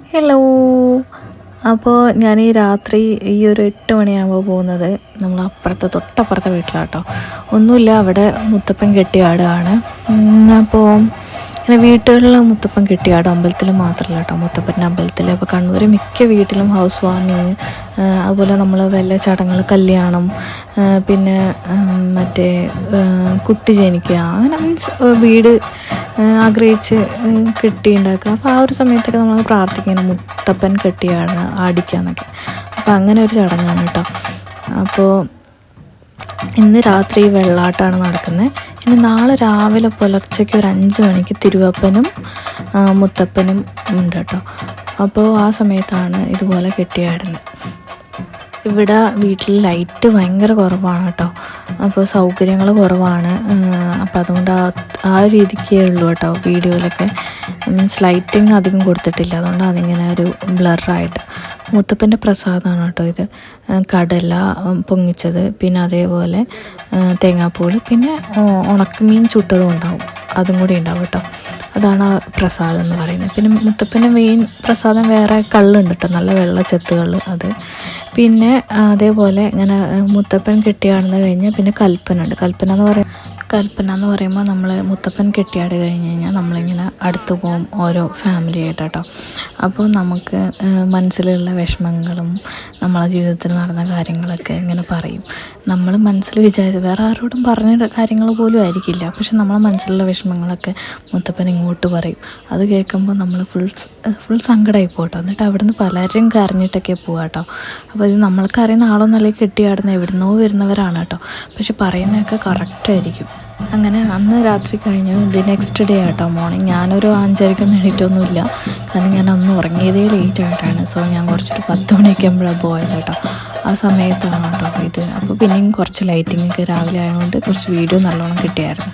Hello. അപ്പോൾ ഞാൻ ഈ രാത്രി ഈ ഒരു 8 മണിയാകുമ്പോൾ പോകുന്നത് നമ്മൾ തൊട്ടപ്പുറത്തെ വീട്ടിലാട്ടോ. ഒന്നുമില്ല, അവിടെ മുത്തപ്പൻ കെട്ടിയാടുകയാണ്. അപ്പോൾ ഇങ്ങനെ വീട്ടുകളിൽ മുത്തപ്പൻ കെട്ടിയാടും, അമ്പലത്തിൽ മാത്രമല്ല കേട്ടോ, മുത്തപ്പൻ്റെ അമ്പലത്തിൽ. അപ്പോൾ കണ്ണൂർ മിക്ക വീട്ടിലും ഹൗസ് വാമിങ്, അതുപോലെ നമ്മൾ വല്ല ചടങ്ങുകൾ, കല്യാണം, പിന്നെ മറ്റേ കുട്ടി ജനിക്കുക, അങ്ങനെ മീൻസ് വീട് ആഗ്രഹിച്ച് കെട്ടിയുണ്ടാക്കുക. അപ്പോൾ ആ ഒരു സമയത്തൊക്കെ നമ്മൾ പ്രാർത്ഥിക്കുന്നത് മുത്തപ്പൻ ആടിക്കുക എന്നൊക്കെ. അപ്പോൾ അങ്ങനെ ഒരു ചടങ്ങാണ് കേട്ടോ. അപ്പോൾ ഇന്ന് രാത്രി വെള്ളാട്ടമാണ് നടക്കുന്നത്. ഇനി നാളെ രാവിലെ പുലർച്ചയ്ക്ക് ഒരു 5 മണിക്ക് തിരുവപ്പനും മുത്തപ്പനും ഉണ്ട് കേട്ടോ. അപ്പോൾ ആ സമയത്താണ് ഇതുപോലെ കെട്ടിയാടുന്നത്. ഇവിടെ വീട്ടിൽ ലൈറ്റ് ഭയങ്കര കുറവാണ് കേട്ടോ. അപ്പോൾ സൗകര്യങ്ങൾ കുറവാണ്. അപ്പോൾ അതുകൊണ്ട് ആ രീതിക്കേ ഉള്ളൂ കേട്ടോ വീഡിയോയിലൊക്കെ. മീൻസ് ലൈറ്റിങ് അധികം കൊടുത്തിട്ടില്ല, അതുകൊണ്ട് അതിങ്ങനെ ഒരു ബ്ലറായിട്ട്. മുത്തപ്പൻ്റെ പ്രസാദമാണ് കേട്ടോ ഇത്. കടല പൊങ്ങിച്ചത്, പിന്നെ അതേപോലെ തേങ്ങാപ്പൂളി, പിന്നെ ഉണക്കമീൻ ചുട്ടതും ഉണ്ടാവും, അതും കൂടി ഉണ്ടാവും കേട്ടോ. അതാണ് പ്രസാദം എന്ന് പറയുന്നത്. പിന്നെ മുത്തപ്പൻ്റെ മെയിൻ പ്രസാദം വേറെ കള്ളുണ്ട് കേട്ടോ, നല്ല വെള്ള ചെത്തുകൾ അത്. പിന്നെ അതേപോലെ ഇങ്ങനെ മുത്തപ്പൻ കെട്ടിയാടുന്നത് കഴിഞ്ഞാൽ പിന്നെ കൽപ്പന ഉണ്ട്. കൽപ്പന എന്ന് പറയുമ്പോൾ നമ്മൾ മുത്തപ്പൻ കെട്ടിയാട് കഴിഞ്ഞ് കഴിഞ്ഞാൽ നമ്മളിങ്ങനെ അടുത്ത് പോകും ഓരോ ഫാമിലി ആയിട്ട് കേട്ടോ. അപ്പോൾ നമുക്ക് മനസ്സിലുള്ള വിഷമങ്ങളും നമ്മളെ ജീവിതത്തിൽ നടന്ന കാര്യങ്ങളൊക്കെ ഇങ്ങനെ പറയും. നമ്മൾ മനസ്സിൽ വിചാരിച്ച് വേറെ ആരോടും പറഞ്ഞ കാര്യങ്ങൾ പോലും ആയിരിക്കില്ല, പക്ഷെ നമ്മളെ മനസ്സിലുള്ള വിഷമങ്ങളൊക്കെ മുത്തപ്പൻ ഇങ്ങോട്ട് പറയും. അത് കേൾക്കുമ്പോൾ നമ്മൾ ഫുൾ സങ്കടമായി പോട്ടോ. എന്നിട്ട് അവിടുന്ന് പലരും കരഞ്ഞിട്ടൊക്കെ പോവാം കേട്ടോ. അപ്പോൾ ഇത് നമ്മൾക്ക് അറിയുന്ന ആളൊന്നല്ലേ കെട്ടിയാടുന്ന, എവിടുന്നോ വരുന്നവരാണ് കേട്ടോ, പക്ഷെ പറയുന്നതൊക്കെ കറക്റ്റായിരിക്കും. അങ്ങനെ അന്ന് രാത്രി കഴിഞ്ഞു. ഇത് നെക്സ്റ്റ് ഡേ ആട്ടോ, മോർണിംഗ്. ഞാനൊരു 5:30 എണീറ്റൊന്നുമില്ല, കാരണം ഞാൻ അന്ന് ഉറങ്ങിയതേ ലേറ്റ് ആയിട്ടാണ്. സോ ഞാൻ കുറച്ചൊരു 10 മണിയൊക്കെ ആകുമ്പോഴാണ് പോയത് കേട്ടോ. ആ സമയത്താണ് കേട്ടോ ഇത്. അപ്പോൾ പിന്നെയും കുറച്ച് ലൈറ്റിങ്ങൊക്കെ രാവിലെ ആയതുകൊണ്ട് കുറച്ച് വീഡിയോ നല്ലോണം കിട്ടിയായിരുന്നു.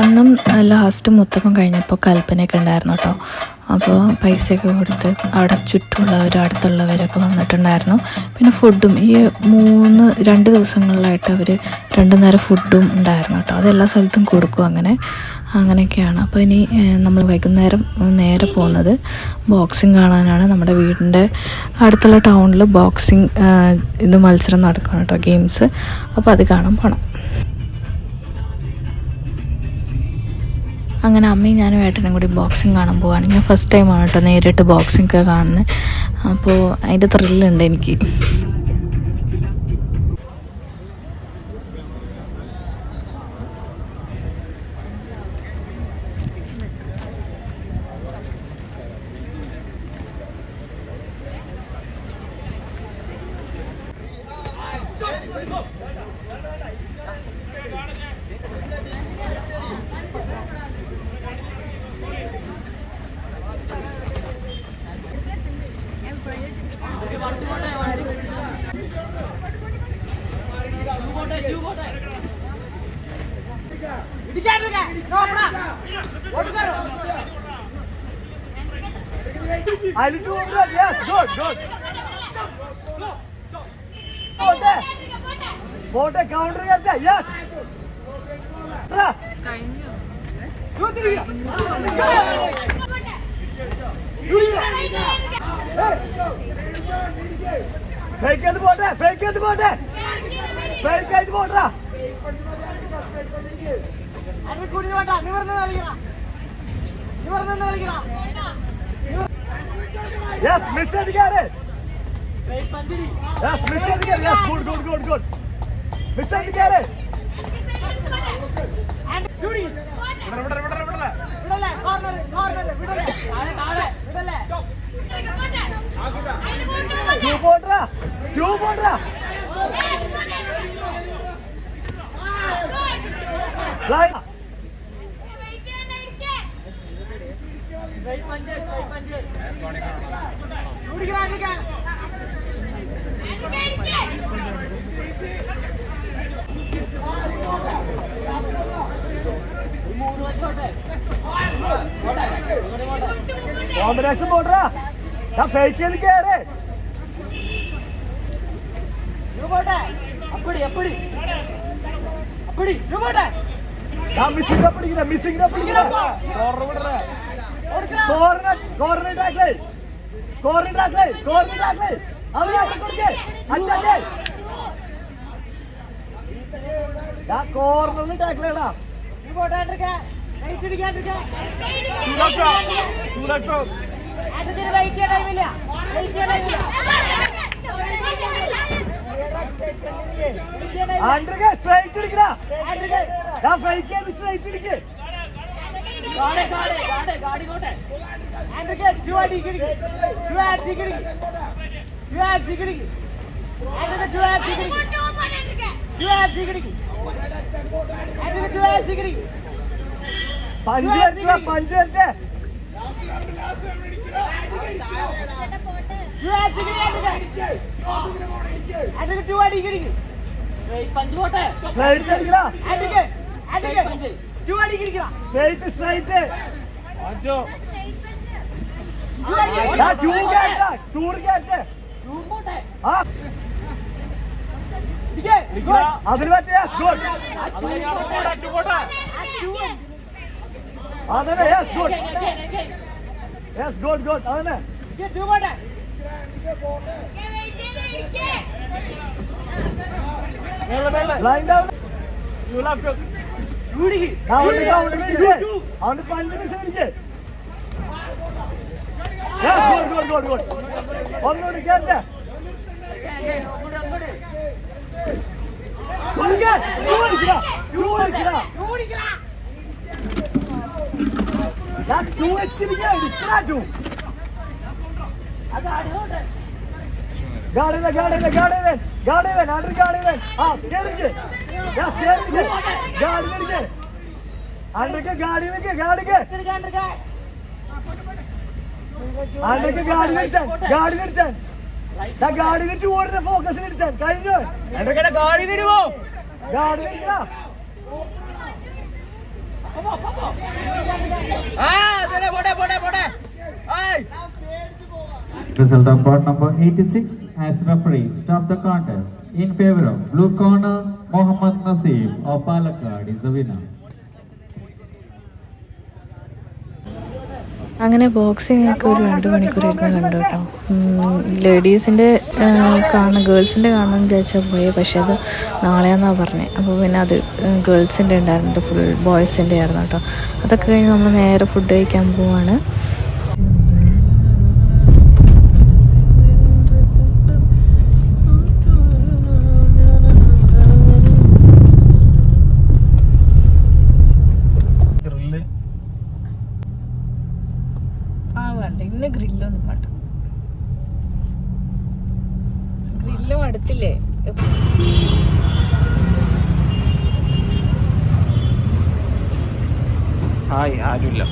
അന്നും ലാസ്റ്റ് മുത്തപ്പം കഴിഞ്ഞപ്പോൾ കൽപ്പനയൊക്കെ ഉണ്ടായിരുന്നു കേട്ടോ. അപ്പോൾ പൈസയൊക്കെ കൊടുത്ത് അവിടെ ചുറ്റുമുള്ളവരും അടുത്തുള്ളവരൊക്കെ വന്നിട്ടുണ്ടായിരുന്നു. പിന്നെ ഫുഡും ഈ 2 ദിവസങ്ങളിലായിട്ട് അവർ 2 നേരം ഫുഡും ഉണ്ടായിരുന്നു കേട്ടോ. അതെല്ലാ സ്ഥലത്തും കൊടുക്കും. അങ്ങനെയൊക്കെയാണ്. അപ്പോൾ ഇനി നമ്മൾ വൈകുന്നേരം നേരെ പോകുന്നത് ബോക്സിങ് കാണാനാണ്. നമ്മുടെ വീടിൻ്റെ അടുത്തുള്ള ടൗണിൽ ബോക്സിങ് മത്സരം നടക്കണം കേട്ടോ, ഗെയിംസ്. അപ്പോൾ അത് കാണാൻ പോകണം. അങ്ങനെ അമ്മയും ഞാനും ഏട്ടനും കൂടി ബോക്സിങ് കാണാൻ പോവാണ്. ഞാൻ ഫസ്റ്റ് ടൈമാണ് കേട്ടോ നേരിട്ട് ബോക്സിങ് ഒക്കെ കാണുന്നത്. അപ്പോൾ അതിൻ്റെ ത്രില്ലുണ്ട് എനിക്ക്. I need to over that. Yes, good. Bote counter करते. Yes. Fake it bote. Fake it bote. Fake it bote. अरे कुड़ी वाटा निवरने वाली क्या? निवरने वाली क्या? Yes, miss it again. Yes, miss it again. Yes, good. Miss it again. And Judy. Two border. Line. Combination बोल रहा, क्या fake है क्या रे? क्यों बोल रहा है? अपड़ी, क्यों बोल रहा है? क्या missing ना पड़ी क्या? Corner बोल रहा है. Corner track ले. अभी आप पकड़ के, अच्छा के. क्या corner में track लेना? क्यों बोल रहा है क्या? नहीं चिढ़ गया. Too late bro. ऐसे तेरे भाई क्या टाइम मिला? अंडर के straight चिढ़ क्या fake है तो straight चिढ़ गाड़ी कोटे अंडर के जुआडी किड़की अंडर के पंजर അതിന് പറ്റിയ അതന്നെ യെസ് ഗുഡ് ഗുഡ് അതന്നെ ലൈൻ ഡൗൺ അവന്റെ 5 മിനിറ്റ് അടിക്കേ ഗുഡ് ഗുഡ് ഗുഡ് ഒന്നുകൂടി കേട്ടെ ഗാഡിന് ടൂറിന്റെ ഫോക്കസിൽ എടുത്താൻ കഴിഞ്ഞു ഗാഡി Result of board number 86 as referee stop the contest in favor of blue corner Mohammad Nasif of Palakkad is the winner. അങ്ങനെ ബോക്സിംഗ് ഒക്കെ ഒരു 2 മണിക്കൂറായിരുന്നു കണ്ടു കേട്ടോ. ലേഡീസിൻ്റെ ഗേൾസിൻ്റെ കാണാൻ വിചാരിച്ചാൽ പോയേ, പക്ഷെ അത് നാളെയാണെന്നാണ് പറഞ്ഞത്. അപ്പോൾ പിന്നെ അത് ഗേൾസിൻ്റെ ഉണ്ടായിരുന്നിട്ട് ഫുൾ ബോയ്സിൻ്റെ ആയിരുന്നു കേട്ടോ. അതൊക്കെ കഴിഞ്ഞ് നമ്മൾ നേരെ ഫുഡ് കഴിക്കാൻ പോവാണ്. ഇന്ന് ഗ്രില്ലൊന്നും വേണ്ട, ഗ്രില്ലും അടുത്തില്ലേ. ഹായ് ആരുമില്ല.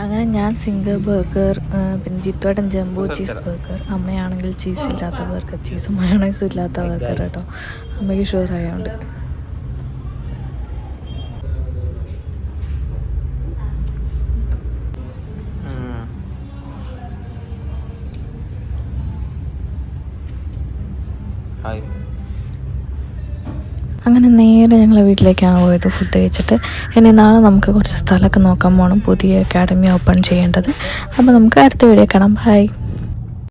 അങ്ങനെ ഞാൻ സിംഗർ ബർഗർ, പിന്നെ ജിത്തോട്ടൻ ജംബോ ചീസ് ബർഗർ, അമ്മയാണെങ്കിൽ ചീസ് ഇല്ലാത്ത ബർഗർ, ചീസും മയോണൈസും ഇല്ലാത്ത ബർഗർ കേട്ടോ. അമ്മയ്ക്ക് ഷുവർ ആയതുകൊണ്ട്. ഹായ്. അങ്ങനെ നേരെ ഞങ്ങളെ വീട്ടിലേക്കാണ് പോയത് ഫുഡ് കഴിച്ചിട്ട്. ഇനി നാളെ നമുക്ക് കുറച്ച് സ്ഥലമൊക്കെ നോക്കാൻ പോകണം, പുതിയ അക്കാഡമി ഓപ്പൺ ചെയ്യേണ്ടത്. അപ്പോൾ നമുക്ക് അടുത്ത വീഡിയോ കാണാം. ബൈ.